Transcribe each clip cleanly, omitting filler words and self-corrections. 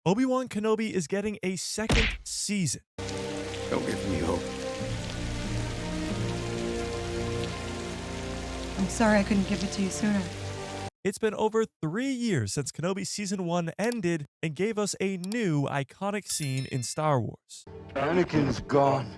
Obi-Wan Kenobi is getting a second season. Don't give me hope. I'm sorry I couldn't give it to you sooner. It's been over 3 years since Kenobi Season 1 ended and gave us a new iconic scene in Star Wars. Anakin's gone.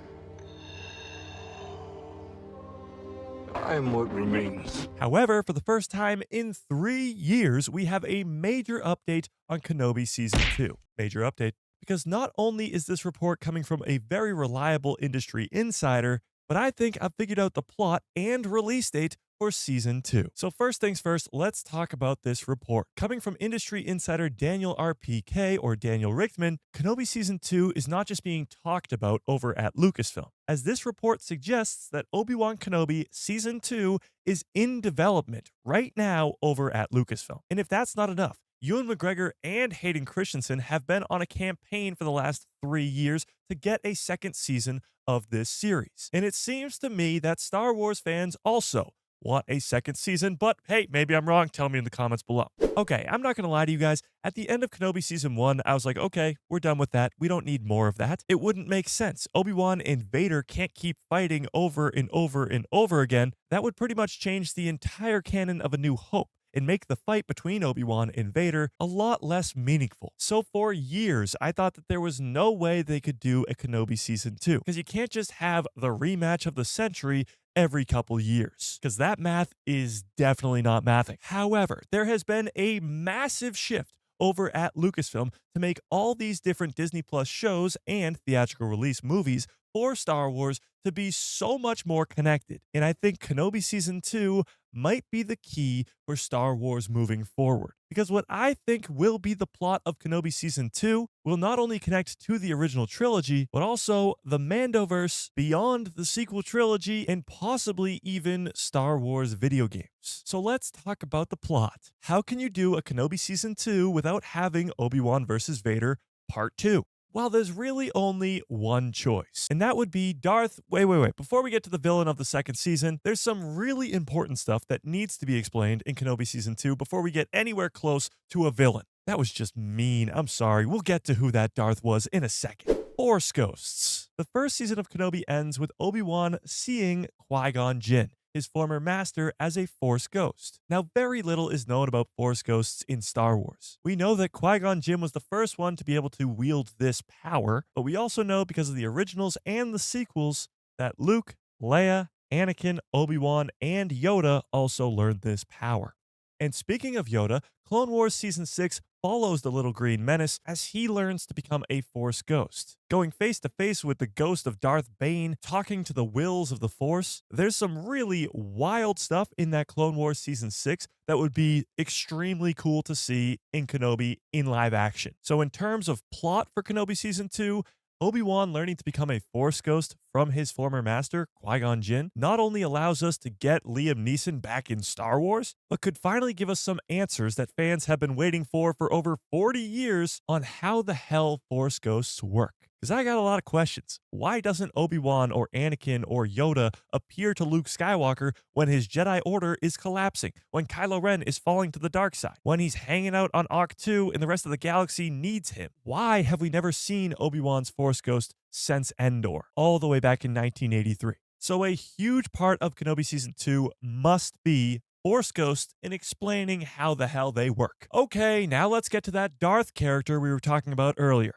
I am what remains. However, for the first time in 3 years, we have a major update on Kenobi Season 2. Major update because not only is this report coming from a very reliable industry insider, but I think I've figured out the plot and release date for Season 2. So first things first, let's talk about this report. Coming from industry insider Daniel RPK or Daniel Richtman, Kenobi Season 2 is not just being talked about over at Lucasfilm, as this report suggests that Obi-Wan Kenobi Season 2 is in development right now over at Lucasfilm. And if that's not enough, Ewan McGregor and Hayden Christensen have been on a campaign for the last 3 years to get a second season of this series. And it seems to me that Star Wars fans also want a second season, but hey, maybe I'm wrong. Tell me in the comments below. Okay, I'm not going to lie to you guys. At the end of Kenobi Season 1, I was like, okay, we're done with that. We don't need more of that. It wouldn't make sense. Obi-Wan and Vader can't keep fighting over and over and over again. That would pretty much change the entire canon of A New Hope and make the fight between Obi-Wan and Vader a lot less meaningful. So for years, I thought that there was no way they could do a Kenobi Season 2, because you can't just have the rematch of the century every couple years, because that math is definitely not mathing. However, there has been a massive shift over at Lucasfilm to make all these different Disney Plus shows and theatrical release movies for Star Wars to be so much more connected. And I think Kenobi Season 2 might be the key for Star Wars moving forward. Because what I think will be the plot of Kenobi Season 2 will not only connect to the original trilogy, but also the Mandoverse beyond the sequel trilogy and possibly even Star Wars video games. So let's talk about the plot. How can you do a Kenobi Season 2 without having Obi-Wan versus Vader Part 2? Well, there's really only one choice, and that would be Darth... Wait. Before we get to the villain of the second season, there's some really important stuff that needs to be explained in Kenobi Season 2 before we get anywhere close to a villain. That was just mean. I'm sorry. We'll get to who that Darth was in a second. Force Ghosts. The first season of Kenobi ends with Obi-Wan seeing Qui-Gon Jinn, his former master, as a Force ghost. Now, very little is known about Force ghosts in Star Wars. We know that Qui-Gon Jinn was the first one to be able to wield this power, but we also know, because of the originals and the sequels, that Luke, Leia, Anakin, Obi-Wan, and Yoda also learned this power. And speaking of Yoda, Clone Wars Season 6 follows the little green menace as he learns to become a Force ghost. Going face to face with the ghost of Darth Bane, talking to the wills of the Force, there's some really wild stuff in that Clone Wars Season 6 that would be extremely cool to see in Kenobi in live action. So in terms of plot for Kenobi Season 2, Obi-Wan learning to become a Force ghost from his former master, Qui-Gon Jinn, not only allows us to get Liam Neeson back in Star Wars, but could finally give us some answers that fans have been waiting for over 40 years on how the hell Force ghosts work. Because I got a lot of questions. Why doesn't Obi-Wan or Anakin or Yoda appear to Luke Skywalker when his Jedi Order is collapsing, when Kylo Ren is falling to the dark side, when he's hanging out on Ahch-To and the rest of the galaxy needs him? Why have we never seen Obi-Wan's Force ghost since Endor, all the way back in 1983? So a huge part of Kenobi Season 2 must be Force Ghost in explaining how the hell they work. Okay, now let's get to that Darth character we were talking about earlier.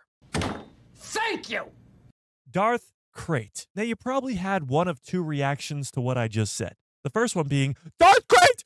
Thank you! Darth Krayt. Now, you probably had one of two reactions to what I just said. The first one being, Darth Krayt!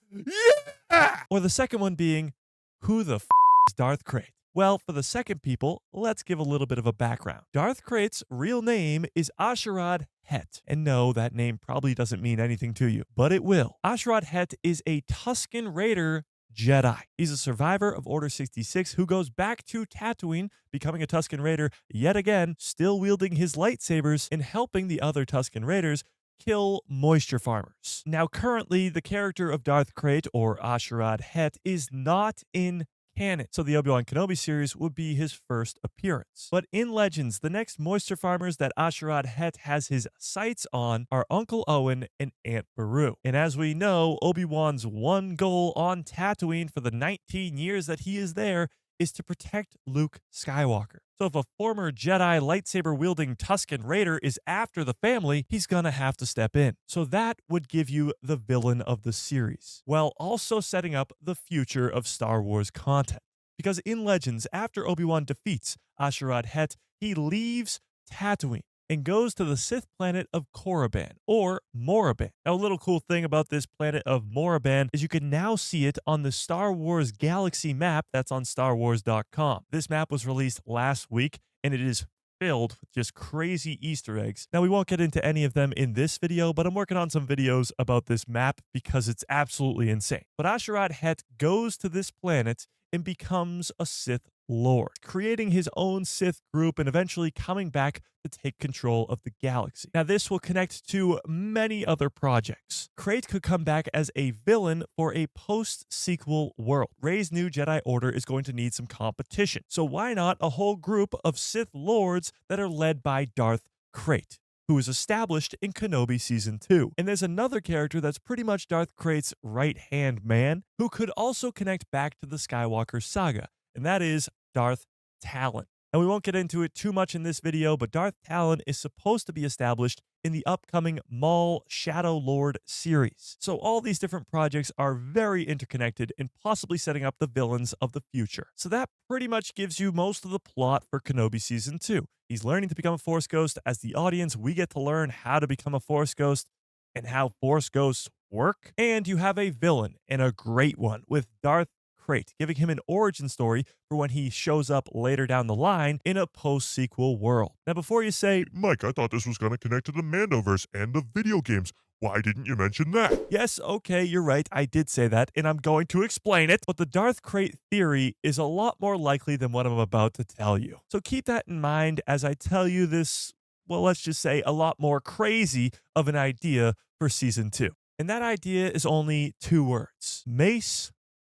Yeah! Or the second one being, who the is Darth Krayt? Well, for the second people, let's give a little bit of a background. Darth Krayt's real name is A'Sharad Het. And no, that name probably doesn't mean anything to you, but it will. A'Sharad Het is a Tusken Raider Jedi. He's a survivor of Order 66 who goes back to Tatooine, becoming a Tusken Raider yet again, still wielding his lightsabers and helping the other Tusken Raiders kill moisture farmers. Now, currently, the character of Darth Krayt, or A'Sharad Het, is not in canon, so the Obi-Wan Kenobi series would be his first appearance. But in Legends, the next moisture farmers that A'Sharad Het has his sights on are Uncle Owen and Aunt Beru. And as we know, Obi-Wan's one goal on Tatooine for the 19 years that he is there is to protect Luke Skywalker. So if a former Jedi lightsaber-wielding Tusken Raider is after the family, he's gonna have to step in. So that would give you the villain of the series, while also setting up the future of Star Wars content. Because in Legends, after Obi-Wan defeats Asherad Het, he leaves Tatooine and goes to the Sith planet of Korriban, or Moraban. Now, a little cool thing about this planet of Moraban is you can now see it on the Star Wars Galaxy map that's on StarWars.com. This map was released last week, and it is filled with just crazy Easter eggs. Now, we won't get into any of them in this video, but I'm working on some videos about this map because it's absolutely insane. But Asherad Het goes to this planet and becomes a Sith Lord, creating his own Sith group and eventually coming back to take control of the galaxy. Now, this will connect to many other projects. Krayt could come back as a villain for a post-sequel world. Rey's new Jedi Order is going to need some competition, so why not a whole group of Sith Lords that are led by Darth Krayt, who is established in Kenobi Season 2. And there's another character that's pretty much Darth Krayt's right-hand man, who could also connect back to the Skywalker saga, and that is Darth Talon. And we won't get into it too much in this video, but Darth Talon is supposed to be established in the upcoming Maul Shadow Lord series. So all these different projects are very interconnected and possibly setting up the villains of the future. So that pretty much gives you most of the plot for Kenobi Season 2. He's learning to become a Force Ghost. As the audience, we get to learn how to become a Force Ghost and how Force Ghosts work. And you have a villain, and a great one, with Darth Krayt, giving him an origin story for when he shows up later down the line in a post-sequel world. Now, before you say, Mike, I thought this was going to connect to the Mandoverse and the video games. Why didn't you mention that? yes, okay, you're right, I did say that, and I'm going to explain it, but the Darth Krayt theory is a lot more likely than what I'm about to tell you. So keep that in mind as I tell you this, well, let's just say a lot more crazy of an idea for Season 2. And that idea is only 2 words. Mace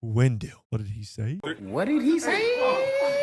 Windu. What did he say? What did he say?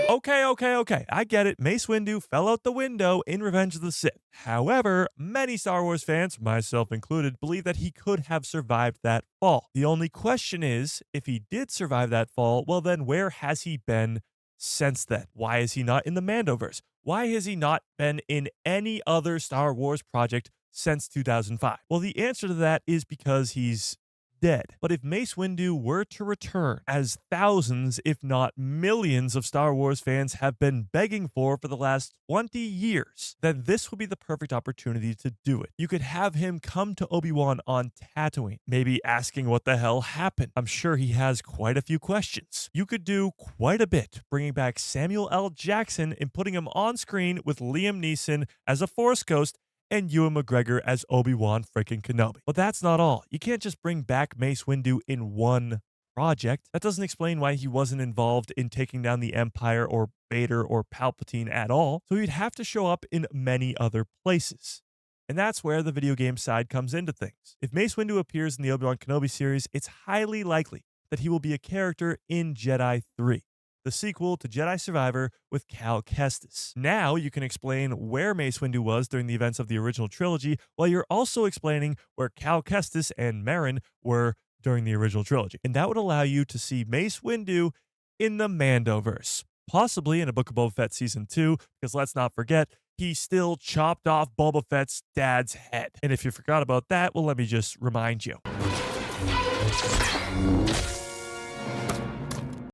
Okay. I get it. Mace Windu fell out the window in Revenge of the Sith. However, many Star Wars fans, myself included, believe that he could have survived that fall. The only question is, if he did survive that fall, well then where has he been since then? Why is he not in the Mandoverse? Why has he not been in any other Star Wars project since 2005? Well, the answer to that is because he's dead. But if Mace Windu were to return, as thousands, if not millions of Star Wars fans have been begging for the last 20 years, then this would be the perfect opportunity to do it. You could have him come to Obi-Wan on Tatooine, maybe asking what the hell happened. I'm sure he has quite a few questions. You could do quite a bit, bringing back Samuel L. Jackson and putting him on screen with Liam Neeson as a Force Ghost and Ewan McGregor as Obi-Wan freaking Kenobi. But that's not all. You can't just bring back Mace Windu in one project. That doesn't explain why he wasn't involved in taking down the Empire or Vader or Palpatine at all, so he'd have to show up in many other places. And that's where the video game side comes into things. If Mace Windu appears in the Obi-Wan Kenobi series, it's highly likely that he will be a character in Jedi 3. The sequel to Jedi Survivor with Cal Kestis. Now you can explain where Mace Windu was during the events of the original trilogy, while you're also explaining where Cal Kestis and Merrin were during the original trilogy. And that would allow you to see Mace Windu in the Mandoverse, possibly in a Book of Boba Fett Season 2, because let's not forget, he still chopped off Boba Fett's dad's head. And if you forgot about that, well, let me just remind you.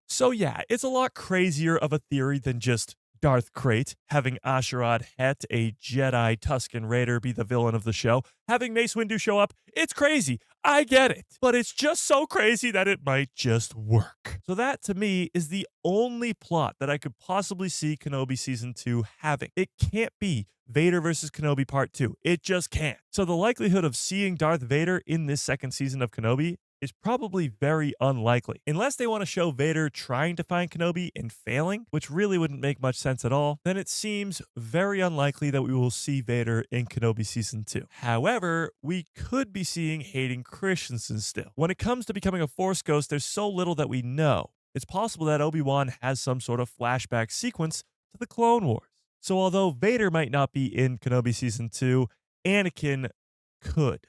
So yeah, it's a lot crazier of a theory than just Darth Krayt having Asherad Het, a Jedi Tusken Raider, be the villain of the show. Having Mace Windu show up, it's crazy. I get it. But it's just so crazy that it might just work. So that, to me, is the only plot that I could possibly see Kenobi Season 2 having. It can't be Vader versus Kenobi Part 2. It just can't. So the likelihood of seeing Darth Vader in this second season of Kenobi is probably very unlikely. Unless they want to show Vader trying to find Kenobi and failing, which really wouldn't make much sense at all, then it seems very unlikely that we will see Vader in Kenobi Season 2. However, we could be seeing Hayden Christensen still. When it comes to becoming a Force Ghost, there's so little that we know. It's possible that Obi-Wan has some sort of flashback sequence to the Clone Wars. So although Vader might not be in Kenobi Season 2, Anakin could.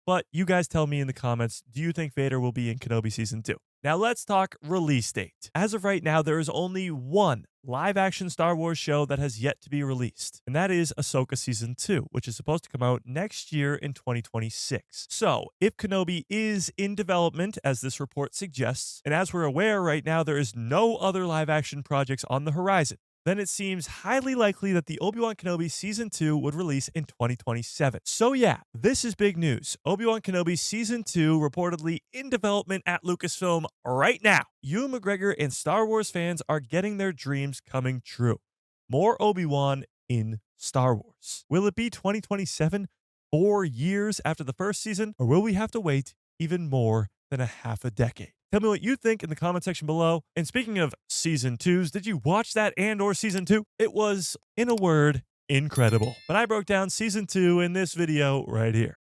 But you guys tell me in the comments, do you think Vader will be in Kenobi Season 2? Now let's talk release date. As of right now, there is only one live-action Star Wars show that has yet to be released, and that is Ahsoka Season 2, which is supposed to come out next year in 2026. So, if Kenobi is in development, as this report suggests, and as we're aware right now, there is no other live-action projects on the horizon, then it seems highly likely that the Obi-Wan Kenobi Season 2 would release in 2027. So yeah, this is big news. Obi-Wan Kenobi Season 2 reportedly in development at Lucasfilm right now. Ewan McGregor and Star Wars fans are getting their dreams coming true. More Obi-Wan in Star Wars. Will it be 2027, 4 years after the first season, or will we have to wait even more than a half a decade? Tell me what you think in the comment section below. And speaking of Season 2s, did you watch that and/or Season 2? It was, in a word, incredible. But I broke down Season 2 in this video right here.